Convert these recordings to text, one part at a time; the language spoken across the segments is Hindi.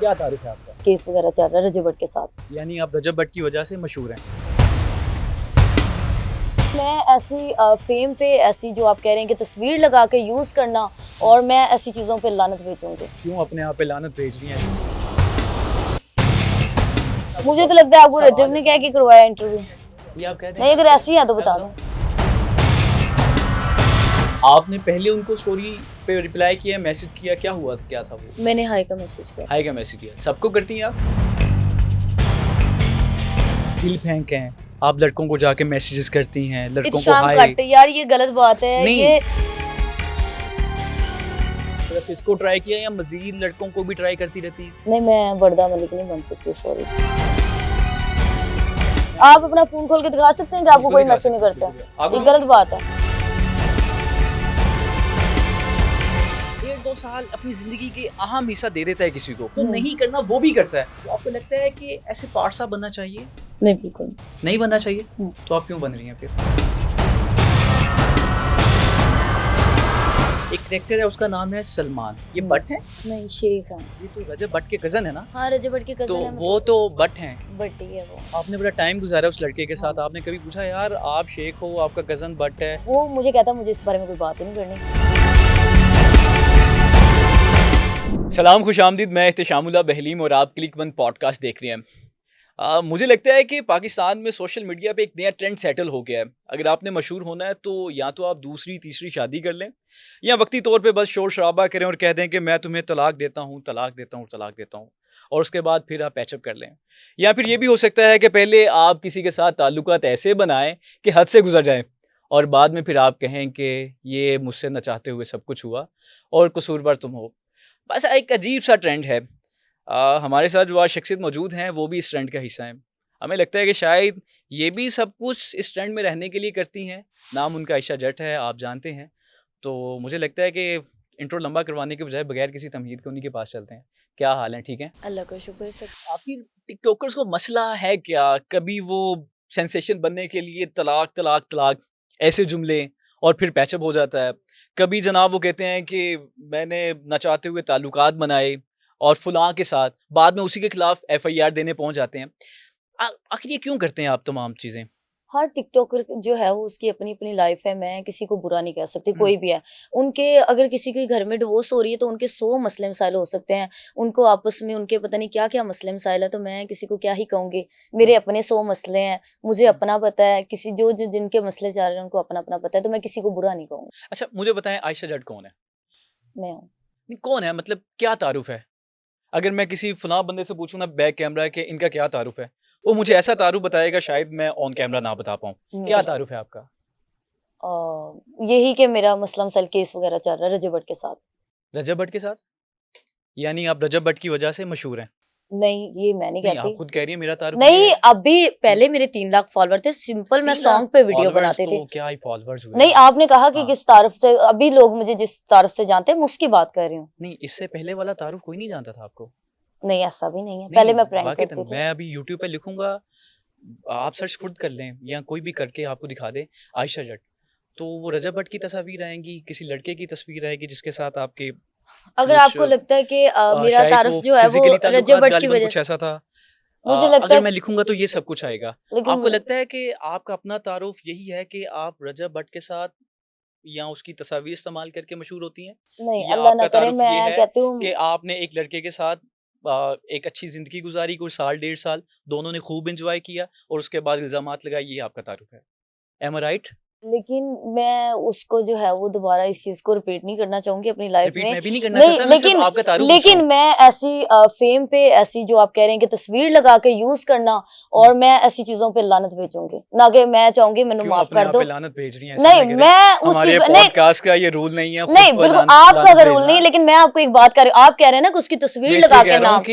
क्या तारुफ है आपका? केस वगैरह चल रहा है रजब भट्ट के साथ। यानी आप रजब भट्ट की वजह से मशहूर हैं। मैं ऐसी फेम पे ऐसी जो आप कह रहे हैं कि तस्वीर लगा के यूज़ करना, और मैं ऐसी चीज़ों पे लानत भेजूंगी। क्यों अपने आप पे लानत भेज रही हैं? मुझे तो लगता है आपको रजब ने क्या करवाया इंटरव्यू। ये आप कहते नहीं, हैं अगर ऐसी है तो बता दो। आपने पहले उनको स्टोरी पे रिप्लाई किया, मैसेज किया, क्या हुआ था, क्या था वो? मैंने हाई का मैसेज किया। हाय का मैसेज किया। सबको करती हैं आप? दिल फेंक हैं आप, लड़कों को जाके मैसेजेस करती हैं, लड़कों को इत्शाम हाय। कट यार, ये गलत बात है। नहीं। ये सिर्फ इसको ट्राई किया या मजीद लड़कों को भी ट्राई करती रहती हैं? नहीं, मैं वर्दा मलिक नहीं बन सकती, सॉरी। आप अपना फोन खोल के दिखा सकते हैं कि आपको कोई मैसेज नहीं करता। ये गलत बात है। 1-2 साल अपनी जिंदगी के अहम हिस्सा दे देता है किसी को, तो नहीं करना वो भी करता है। तो आपको लगता है कि ऐसे पार्सा बनना चाहिए? नहीं, बिल्कुल नहीं बनना चाहिए। तो आप क्यों बन रही हैं फिर? एक करेक्टर है, उसका नाम है सलमान। ये बट है? नहीं, शेख है। ये तो रजब भट्ट के कजन है ना? हाँ, रजब भट्ट के तो कजन है। वो तो बट हैं। बट्टी है वो। आपने बड़ा टाइम गुजारा उस लड़के के साथ, आपने कभी पूछा यार आप शेख हो, आपका कजन बट है? वो मुझे कहता मुझे इस बारे में कोई बात ही नहीं करनी। सलाम, खुशामदीद। मैं इख्तिशामुल्लाह बहलीम और आप क्लिक वन पॉडकास्ट देख रहे हैं। मुझे लगता है कि पाकिस्तान में सोशल मीडिया पे एक नया ट्रेंड सेटल हो गया है। अगर आपने मशहूर होना है तो या तो आप दूसरी तीसरी शादी कर लें, या वक्ती तौर पे बस शोर शराबा करें और कह दें कि मैं तुम्हें तलाक देता हूँ, तलाक देता हूँ, तलाक देता हूँ, और उसके बाद फिर आप पैचअप कर लें। या फिर ये भी हो सकता है कि पहले आप किसी के साथ ताल्लुकात ऐसे बनाएं कि हद से गुजर जाएं, और बाद में फिर आप कहें कि ये मुझसे न चाहते हुए सब कुछ हुआ और कसूरवार तुम हो। बस एक अजीब सा ट्रेंड है। हमारे साथ जो आज शख्सियत मौजूद हैं वो भी इस ट्रेंड का हिस्सा हैं। हमें लगता है कि शायद ये भी सब कुछ इस ट्रेंड में रहने के लिए करती हैं। नाम उनका आयशा जट है, आप जानते हैं। तो मुझे लगता है कि इंट्रो लंबा करवाने के बजाय बगैर किसी तमहीद के उन्हीं के पास चलते हैं। क्या हाल है? ठीक है, अल्लाह का शुक्र सब। आखिर टिकटॉकर्स को मसला है क्या? कभी वो सेंसेशन बनने के लिए तलाक तलाक तलाक ऐसे जुमले, और फिर पैचअप हो जाता है। कभी जनाब वो कहते हैं कि मैंने न चाहते हुए ताल्लुकात बनाए और फलां के साथ, बाद में उसी के खिलाफ FIR देने पहुंच जाते हैं। आखिर ये क्यों करते हैं आप तमाम चीज़ें? हर टिकटॉकर जो है वो उसकी अपनी अपनी लाइफ है। मैं किसी को बुरा नहीं कह सकती, कोई भी है। उनके अगर किसी के घर में डिवोर्स हो रही है तो उनके 100 मसले मसाइल हो सकते हैं। उनको आपस में उनके पता नहीं क्या क्या मसले मसाइल है, तो मैं किसी को क्या ही कहूँगी। मेरे अपने 100 मसले हैं, मुझे अपना पता है। किसी जो जिनके मसले जा रहे हैं उनको अपना अपना पता है, तो मैं किसी को बुरा नहीं कहूँगी। अच्छा, मुझे बताएं आयशा जट कौन है? मैं हूँ। नहीं, कौन है मतलब क्या तारुफ है? अगर मैं किसी फलां बंदे से पूछूं ना बैक कैमरा के इनका क्या तारुफ है, वो मुझे ऐसा तारुफ बताएगा शायद मैं ऑन कैमरा ना बता पाऊँ। क्या तारुफ है आपका? यही कि मेरा मसला मसाइल केस वगैरह चल रहा है रजब भट्ट के साथ। रजब भट्ट के साथ? यानी आप रजब भट्ट की वजह से मशहूर हैं? नहीं, ये मैं नहीं नहीं, कहती। आप खुद कह रही है मेरा तारुफ नहीं, अभी पहले मेरे 3 लाख फॉलोवर थे। सिंपल मैं सॉन्ग पे वीडियो बनाती थी। क्या ही फॉलोअर्स हुए? नहीं, आपने कहा कि किस तारुफ से अभी लोग मुझे जिस तारुफ से जानते हैं मैं उसकी बात कर रही हूँ। नहीं, इससे पहले वाला तारुफ कोई नहीं जानता था आपको? नहीं, ऐसा भी नहीं है। पहले मैं प्रैंक करती थी। मैं अभी यूट्यूब पे लिखूंगा, आप सर्च खुद कर लें या कोई भी करके आपको दिखा दे आयशा जट, तो वो रजब भट्ट की तस्वीर आएंगी, किसी लड़के की तस्वीर आएगी जिसके साथ आपके अगर आपको लगता है कि मेरा तारुफ जो है वो रजब भट्ट की वजह कुछ से, ऐसा था, मुझे लगता अगर है मैं लिखूंगा तो ये सब कुछ आएगा। आपको लगता है कि आपका अपना तारुफ यही है कि आप रजब भट्ट के साथ या उसकी तस्वीर इस्तेमाल करके मशहूर होती हैं? नहीं, या अल्लाह ना आपका करे। तारुफ ये मैं है कहती हूँ कि आपने एक लड़के के साथ एक अच्छी जिंदगी गुजारी, कुछ साल 1.5 साल, दोनों ने खूब एंजॉय किया और उसके बाद इल्जामात लगाए, ये आपका तारुफ है? एम आई राइट? लेकिन मैं उसको जो है वो दोबारा इस चीज को रिपीट नहीं करना चाहूंगी अपनी लाइफ में। मैं भी नहीं करना चाहता, मैं सिर्फ आपका तारुफ पूछ रहा हूं। मैं ऐसी फेम पे ऐसी जो आप कह रहे हैं कि तस्वीर लगा के यूज करना, और मैं ऐसी चीजों पे लानत भेजूंगी, ना कि मैं चाहूंगी मैंने माफ कर दो। लानत भेज रही हैं? नहीं, मैं उस हमारे चीज पॉडकास्ट का ये रूल नहीं है। नहीं, बिल्कुल आपका अगर रूल नहीं है, लेकिन मैं आपको एक बात कर रही हूँ। आप कह रहे हैं ना कि उसकी तस्वीर लगा के नाम,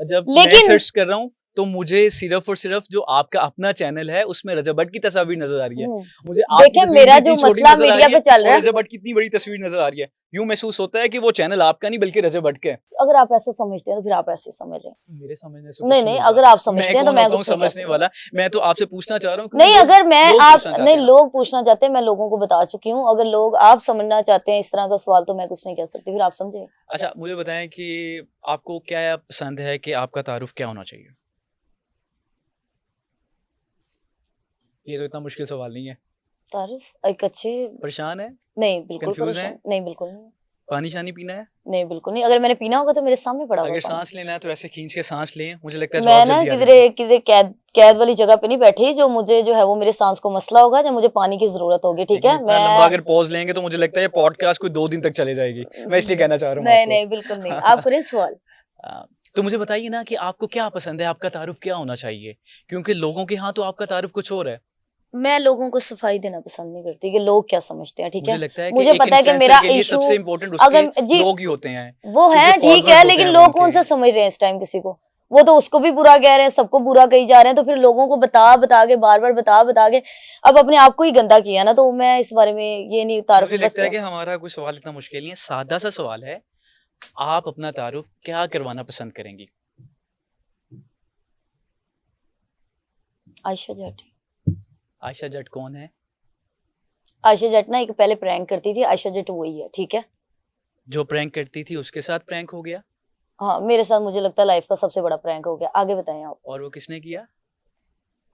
जब मैं सर्च कर रहा हूँ तो मुझे सिर्फ और सिर्फ जो आपका अपना चैनल है उसमें रजब भट्ट की तस्वीर नजर आ रही है। मुझे आपकी देखें तस्वीर मेरा भी जो इतनी छोटी मसला नजर आ मीडिया रही पे है चल रहा और है, रजब भट्ट की इतनी बड़ी तस्वीर नजर आ रही है। यूं महसूस होता है कि वो चैनल आपका नहीं बल्कि रजब भट्ट का है। अगर आप ऐसा समझते हैं तो फिर आप ऐसे समझ लें। मेरे समझने से कुछ नहीं नहीं नहीं, होगा। अगर आप समझते हैं तो कौन मैं होता हूँ कुछ नहीं कह समझने सकती। वाला? मैं तो आपसे पूछना चाह रहा हूँ क्योंकि नहीं, लोग अगर मैं लोग आप पूछना चाहते नहीं, हैं ना। लोग पूछना चाहते हैं, मैं लोगों को बता चुकी हूँ। अगर लोग आप समझना चाहते हैं इस तरह का सवाल तो मैं कुछ नहीं कह सकती, फिर आप समझे। अच्छा मुझे बताएं कि आपको क्या पसंद है कि आपका तारुफ क्या होना चाहिए? ये तो इतना मुश्किल सवाल नहीं है। तारीफ एक अच्छे, परेशान है? नहीं बिल्कुल कंफ्यूज परेशान हैं? नहीं, बिल्कुल नहीं, पानी शानी पीना है? नहीं बिल्कुल नहीं। अगर मैंने पीना होगा तो मेरे सामने पड़ा होगा अगर पानी। सांस लेना है तो ऐसे खींच के सांस लें, मुझे लगता है मैं जवाब ना जल्दी आ किधरे जाएगा। किधरे कैद कैद वाली जगह पे नहीं बैठी जो मुझे जो है वो मेरे सांस को मसला होगा, जब मुझे पानी की जरूरत होगी, ठीक लेकिन है। इतना लंबा मैं अगर पॉज लेंगे तो मुझे लगता है ये पॉडकास्ट कोई 2 दिन तक चले जाएगी। मैं इसलिए कहना चाह रहा हूँ नहीं आपको। नहीं बिल्कुल नहीं, आप करें सवाल। आ, तो मुझे बताइए ना कि आपको क्या पसंद है, आपका तारुफ क्या होना चाहिए? क्योंकि लोगों के यहाँ तो आपका तारुफ कुछ और है। मैं लोगों को सफाई देना पसंद नहीं करती कि लोग क्या समझते हैं, ठीक मुझे है। लगता है कि मुझे एक पता है कि इन्फ्लुएंसर मेरा के लिए इशू, सबसे इम्पोर्टेंट उसके अगर जी लोग ही होते हैं, वो क्योंकि है ठीक फॉलोअर्स है, होते लेकिन हैं लोग उनके। कौन सा समझ रहे हैं इस टाइम किसी को। वो तो उसको भी बुरा कह रहे हैं, सबको बुरा कही जा रहे हैं, तो फिर लोगों को बता बता के बार बार बता बता के अब अपने आप को ही गंदा किया ना, तो मैं इस बारे में ये नहीं तारुफ मुझे बस। लगता है कि हमारा कोई सवाल इतना मुश्किल नहीं है, सादा सा सवाल है। आप अपना तारुफ क्या करवाना पसंद करेंगी? आयशा जट। आयशा जट कौन है? आयशा जट ना एक पहले प्रैंक करती थी, आयशा जट वही है, ठीक है। जो प्रैंक करती थी उसके साथ प्रैंक हो गया हाँ, मेरे साथ मुझे लगता है लाइफ का सबसे बड़ा प्रैंक हो गया। आगे बताएं आप। और वो किसने किया?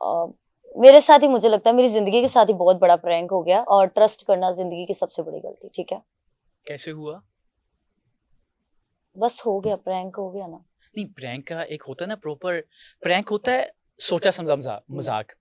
अ, मेरे साथ ही मुझे लगता है मेरी जिंदगी के साथ ही बहुत बड़ा प्रैंक हो गया, और ट्रस्ट करना जिंदगी की सबसे बड़ी गलती, ठीक है। कैसे हुआ? बस हो गया, प्रैंक हो गया ना। नहीं, प्रैंक का एक होता है ना प्रॉपर प्रैंक होता है, सोचा समझा मजाक।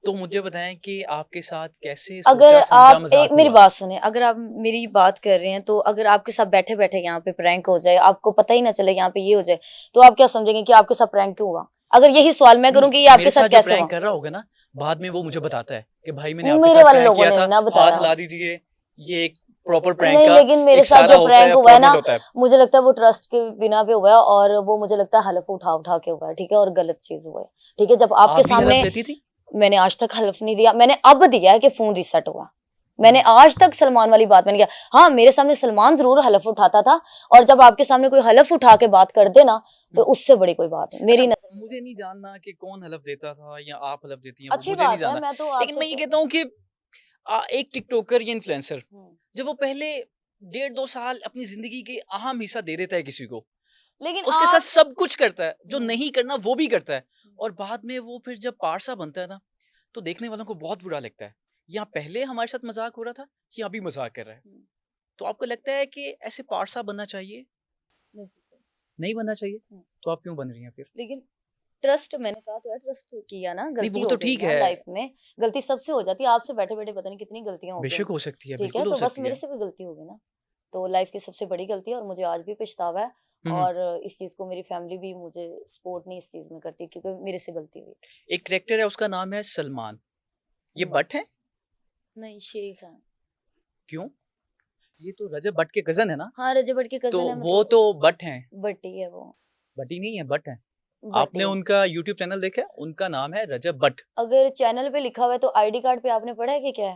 तो मुझे बताएं कि आपके साथ कैसे अगर सोचा समझा आप एक मजाक मेरी हुआ? बात सुने, अगर आप मेरी बात कर रहे हैं तो अगर आपके साथ बैठे बैठे यहाँ पे प्रैंक हो जाए, आपको पता ही ना चले यहाँ पे ये हो जाए, तो आप क्या समझेंगे कि आपके साथ प्रैंक क्यों हुआ? अगर यही सवाल मैं करूँ कि ये आपके मेरे साथ साथ जो कैसे प्रैंक हुआ, कर रहा होगा ना, बाद में वो मुझे बताता है कि भाई मैंने वो आपके मेरे साथ वाले प्रैंक लोगों किया ने था, ना हाथ बताया। ला दीजिए। ये एक प्रॉपर प्रैंक नहीं, का लेकिन मेरे एक साथ सारा जो होता प्रैंक है, हुआ है ना, फॉर्मेट होता है। मुझे लगता है वो ट्रस्ट के बिना पे हुआ है, और वो मुझे लगता है हलफ उठा उठा के हुआ है, ठीक है, और गलत चीज हुआ है, ठीक है। जब आपके आप भी सामने, हलफ लेती थी? मैंने आज तक हलफ नहीं दिया, मैंने अब दिया है कि फोन रिसेट हुआ। मैंने आज तक सलमान वाली बात मैंने किया। हाँ, मेरे सामने सलमान जरूर हलफ उठाता था, और जब आपके सामने कोई हलफ उठा के बात कर दे ना, तो उससे बड़ी कोई बात नहीं मेरी नजर में। मुझे नहीं जानना कि कौन हलफ देता था या आप हलफ देती हैं, वो अच्छी मुझे नहीं बात है, जानना। मैं तो लेकिन आपसे मैं ये कहता हूँ कि एक टिकटॉकर या इन्फ्लुएंसर जब वो पहले 1.5-2 साल अपनी जिंदगी के अहम हिस्सा दे देता है किसी को, लेकिन उसके साथ आप सब कुछ करता है, जो हम्म। नहीं करना वो भी करता है, और बाद में वो फिर जब पारसा बनता है ना, तो देखने वालों को बहुत बुरा लगता है। या पहले हमारे साथ मजाक हो रहा था या अभी मजाक कर रहा है। तो आपको लगता है कि ऐसे पारसा बनना चाहिए? नहीं, नहीं बनना चाहिए? हम्म। तो आप क्यों बन रही हैं फिर? लेकिन ट्रस्ट, मैंने कहा तो है, ट्रस्ट किया ना, नहीं गलती वो हो तो गई ठीक ना है, लाइफ में। गलती सबसे हो जाती है, आपसे बैठे बैठे पता नहीं कितनी गलतियां हो गई बेशक हैं, हो सकती है, ठीक है। बिल्कुल हो तो बस सकती मेरे है। से भी गलती होगी ना, तो लाइफ की सबसे बड़ी गलती है, और मुझे आज भी पछतावा है। हम्म। और इस चीज को मेरी फैमिली भी मुझे सपोर्ट नहीं इस चीज में करती, क्योंकि मेरे से गलती हुई। एक करेक्टर है, उसका नाम है सलमान। ये बट है? नहीं, शेख है। क्यों? ये तो रजब भट्ट के कजन है ना? हाँ, रजब भट्ट के तो कजन है, वो मतलब तो बट हैं। बट्टी है वो, बटी नहीं है, बट है। बट्टी आपने है। उनका यूट्यूब चैनल देखा है? उनका नाम है रजब भट्ट। अगर चैनल पे लिखा हुआ है तो आईडी कार्ड पे आपने पढ़ा है कि क्या है?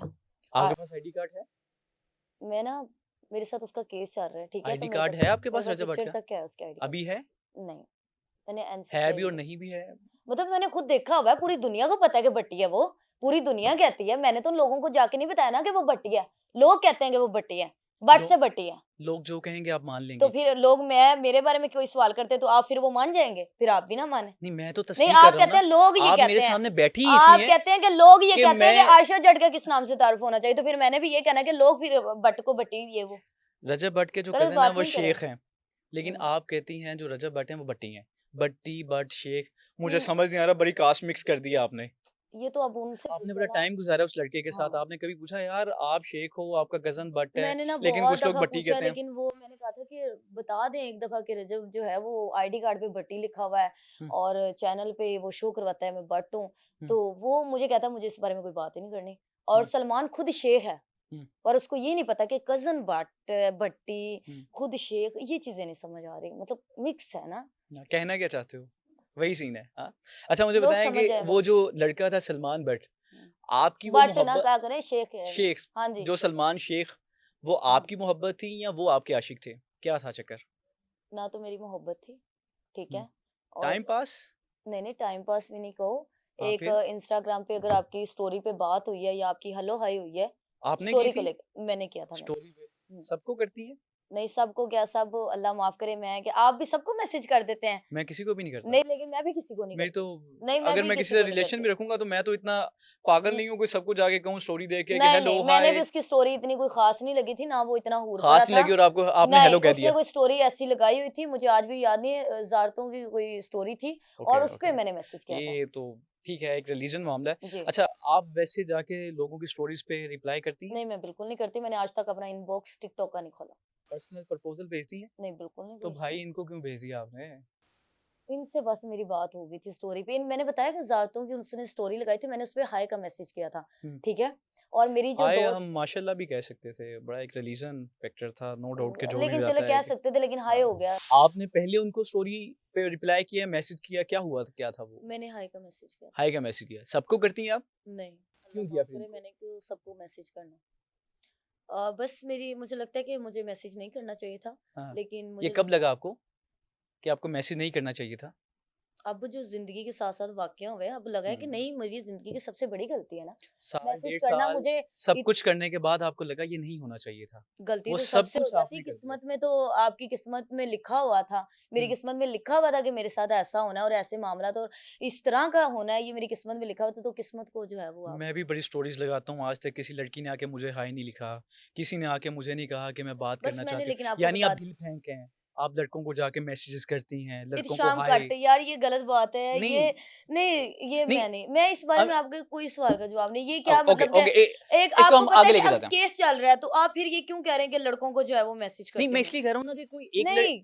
आपके पास आईडी कार्ड है? मैं ना, मेरे साथ उसका केस चल रहा है, ठीक है, तो आईडी कार्ड है आपके पास मेरे रजब पास भट्ट पिक्चर का? तक है उसके आईडी अभी है? कार्ड। नहीं, मैंने है एनसीसी भी और नहीं भी है? मतलब मैंने खुद देखा हुआ है, पूरी दुनिया को पता है कि भट्टी है वो, पूरी दुनिया कहती है। मैंने तो लोगों को जाके नहीं बताया ना कि वो भट्टी है, लोग कहते हैं कि वो भट्टी है, बट से भट्टी है। लोग जो कहेंगे आप मान तो लेंगे? फिर लोग मेरे बारे में कोई सवाल करते तो आप फिर वो मान जाएंगे, फिर आप भी ना माने। नहीं, मैं तो नहीं, तस्दीक कर आप रहा हूँ कहते हैं ना। लोग ये आप मेरे कहते हैं, सामने बैठी ही आप इसलिए कहते हैं कि लोग ये कि कहते हैं कि मैं आयशा जट का किस नाम से तारुफ होना चाहिए, तो फिर मैंने भी ये कहना है कि लोग फिर भट्ट को भट्टी ये वो रजब भट्ट के जो गलत कजन है बात वो नहीं करें। शेख हैं, लेकिन आप कहती हैं जो रजब भट्ट हैं वो बट्टी हैं। बट्टी बट शेख, मुझे हम्म, समझ नहीं आ रहा, बड़ी कास्ट मिक्स कर दिया आपने। ये तो अब उनसे आपने पूछो बड़ा ना। टाइम गुजारा उस लड़के के साथ, हाँ, आपने कभी पूछा यार आप शेख हो, आपका कजन भट्ट है, मैंने ना लेकिन बहुत कुछ लोग दफा भट्टी पूछा, कहते हैं? लेकिन वो मैंने कहा था कि बता दें एक दफा कि रजब जो है वो आईडी कार्ड पे भट्टी लिखा हुआ है, हम्म, और चैनल पे वो शो करवाता है मैं भट्ट हूँ। हम्म, तो वो मुझे कहता है मुझे इस बारे में कोई बात ही नहीं करनी। और हम्म, सलमान खुद शेख है, हम्म, पर उसको ये नहीं पता कि कजन भट्ट, भट्टी, हम्म। खुद शेख, ये चीजें नहीं समझ आ रही, मतलब मिक्स है ना। कहना क्या चाहते हो? वही सीन है। हाँ। अच्छा मुझे लोग बताएं समझ कि जाए वो बस। जो लड़का था सलमान बट, हम्म। आपकी वो बट ना मोहब्बत, क्या करें, शेख है वो। शेख, हाँ जी। जो सलमान शेख, वो हम्म। आपकी मोहब्बत थी या वो आपके आशिक थे? क्या था चक्कर? ना तो मेरी मोहब्बत थी, ठीक है। टाइम और पास? नहीं नहीं, टाइम पास भी नहीं कहो। हाँ, एक फिर इंस्टाग्राम पे अगर आपकी स्टोरी पे बात हुई है या आपकी हेलो हाय हुई है, आपने की स्टोरी को थी लेकर मैंने किया था स्टोरी पे? मैसेज। सबको करती हैं? नहीं, सबको क्या, सब अल्लाह माफ करे, मैं क्या, आप भी सबको मैसेज कर देते हैं। मैं किसी को भी नहीं करता। नहीं, लेकिन मैं भी किसी को नहीं मेरी तो, करती। नहीं, मैं अगर भी मैं किसी किसी से को नहीं रिलेशन करती। भी रखूंगा तो मैं तो इतना पागल न- नहीं हूँ कोई सबको जाके कहूँ स्टोरी देख के कि नहीं हेलो नहीं, मैंने भी हाय। उसकी स्टोरी इतनी कोई खास नहीं लगी थी ना, वो इतना हूर भरा खास नहीं था। लगी और आपको, आपने नहीं, हेलो कह उसने दिया? कोई स्टोरी ऐसी लगाई हुई थी, मुझे आज भी याद नहीं है, ज़ारतों की कोई स्टोरी थी और ओके उस ओके। पे मैंने मैसेज किया था। ये तो ठीक है, एक रिलीजन मामला है। जी। अच्छा, आप वैसे जाके लोगों की स्टोरीज पे रिप्लाई करती हैं? नहीं, मैं बिल्कुल नहीं करती, मैंने आज तक अपना इनबॉक्स टिकटॉक का नहीं खोला। पर्सनल प्रपोजल भेजती हैं? नहीं, बिल्कुल नहीं तो भेजती। भाई इनको क्यों भेज दिया आपने? इनसे बस मेरी बात हो गई थी स्टोरी पे। मैंने बताया कि ज़ारतों की उसने स्टोरी लगाई थी, मैंने उसपे हाय का मैसेज किया था, हम्म। ठीक है? और मेरी जो हाय हम दोस्त माशाल्लाह भी कह सकते थे, बड़ा एक रिलीजन फैक्टर था, नो डाउट के जो भी लेकिन चलो जाता है कह कि सकते थे, लेकिन हाय हाँ। हो गया। आपने पहले उनको स्टोरी पे रिप्लाई किया, मैसेज किया, क्या हुआ था, क्या था वो? मैंने हाय का मैसेज किया था। हाय का मैसेज किया, सबको करती हैं आप? नहीं, अल्लाह क्यों किया माफ फिर करे, इनको? मैंने क्यों सबको मैसेज करना। बस मेरी, मुझे लगता है कि मुझे मैसेज नहीं करना चाहिए था, हाँ। लेकिन ये मुझे कब लगता है लगा आपको कि आपको मैसेज नहीं करना चाहिए था? अब जो ज़िंदगी के साथ-साथ वाक़या हुए हैं, अब लगा है कि हम्म। नहीं, मेरी ज़िंदगी की सबसे बड़ी गलती है ना, साल मैसेज डेढ़ करना साल मुझे। सब इत कुछ करने के बाद आपको लगा ये नहीं होना चाहिए था, गलती वो तो सब सबसे हो कुछ जाती है, आपने कर दिया। किस्मत में तो आपकी किस्मत में लिखा हुआ था, मेरी हम्म। किस्मत में लिखा हुआ था कि मेरे साथ ऐसा होना है और ऐसे मामला तो इस तरह का होना है, ये मेरी किस्मत में लिखा हुआ था, तो किस्मत को जो है वो आप। मैं भी बड़ी स्टोरीज लगाता हूँ, आज तक किसी लड़की ने आके मुझे हाय नहीं लिखा, किसी ने आके मुझे नहीं कहा कि मैं बात बस करना मैंने चाहती लेकिन हूँ। आपको यानी आप बता दिल फेंक हैं, आप लड़कों को जाके मैसेजेस करती हैं, लड़कों को इत्शाम हाय। कट यार, ये गलत बात है, नहीं ये नहीं, ये नहीं, मैं इस बारे अब में आपके कोई सवाल का जवाब नहीं, ये क्या ओके मतलब है? ओके, एक इसको आपको हम पता आगे है कि लेके अब जाते हैं। केस चल रहा है, तो आप फिर ये क्यों कह रहे हैं कि लड़कों को जो है वो मैसेज नहीं, करते मैं हैं? इसलिए कह रहा हूँ ना कि कोई एक नहीं,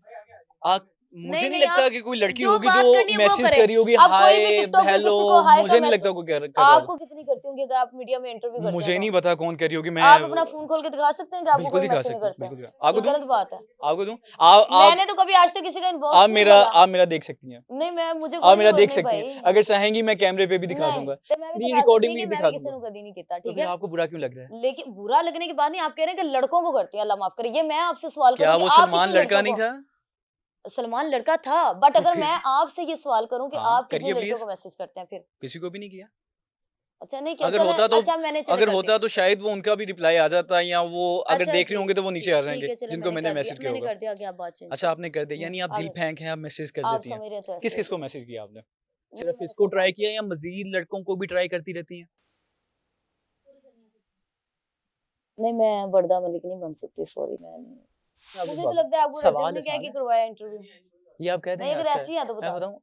आ, मुझे नहीं, नहीं नहीं, लगता आप कि कोई लड़की जो होगी जो बात करनी है वो मैसेज करें। करी होगी अब कोई हाय भी टिकटॉक पे हेलो, किसी को हाय का मुझे नहीं लगता कोई कर रहा होगा। आपको कितनी करती होंगी अगर आप मीडिया में इंटरव्यू करते हैं मुझे तो? नहीं पता कौन कर रही होगी, मैं आप अपना फ़ोन खोल के दिखा सकते हैं कि आपको बिल्कुल कोई दिखा मैसेज नहीं सकता हूँ, करते हैं? बिल्कुल दिखा, ये आपको दूं, गलत बात है। आपको दूं, आप मैंने तो कभी आज तक किसी का इनबॉक्स नहीं खोला। आप मेरा देख सकती हैं, नहीं, मैं मुझे आप कोई मेरा ज़रूरत देख नहीं सकती हैं, भाई। अगर चाहेंगी मैं कैमरे पे भी दिखा नहीं, दूंगा, तो मैं भी स्क्रीन दिखा सकती रिकॉर्डिंग हूँ भी कि मैं भी दिखा किसी दूंगा। को कभी नहीं किया, तो ठीक फिर है? आपको बुरा क्यों लग रहा है? लेकिन बुरा लगने की बात नहीं, आप कह रहे हैं कि लड़कों को करती है, अल्लाह माफ़ करे। ये मैं आपसे सवाल क्या करूँ कि वो आप सलमान कितनी लड़का लड़कियों नहीं को। था? सलमान लड़का था, बट तो अगर फिर मैं आपसे ये सवाल करूँ कि हाँ, आप कितनी करिए लड़कियों प्लीज। को मैसेज करते हैं फिर? किसी को भी नहीं किया। अच्छा नहीं किया, अगर चलें, होता तो अच्छा मैंने चलें अगर कर दिया। होता तो शायद वो उनका भी रिप्लाई आ जाता, या वो अगर अच्छा देख रहे जी, होंगे तो वो नीचे आ ठीक जाएंगे है, चलें जिनको मैंने मैसेज किया मैंने होगा। कर दिया, आगे आप बात चेंज अच्छा करें। आपने कर दिया, यानी आप दिल आगे फेंक हैं, आप मैसेज कर आप देती हैं। समझ रहे हैं तो किस ऐसे किस ही। को मैसेज किया आपने? नहीं, सिर्फ मैंने इसको कोई ट्राई बात किया या मजीद लड़कों को भी ट्राई करती रहती हैं? नहीं, मैं वर्दा मलिक नहीं बन सकती, सॉरी, मैं नहीं। आप इस मुझे तो बात लगता है आपको रजब सवाल ने क्या आसान कि है, करवाया इंटरव्यू। ये आप कह दें नहीं, अगर अच्छा है। ऐसी है तो मैं बता दें। बताऊं,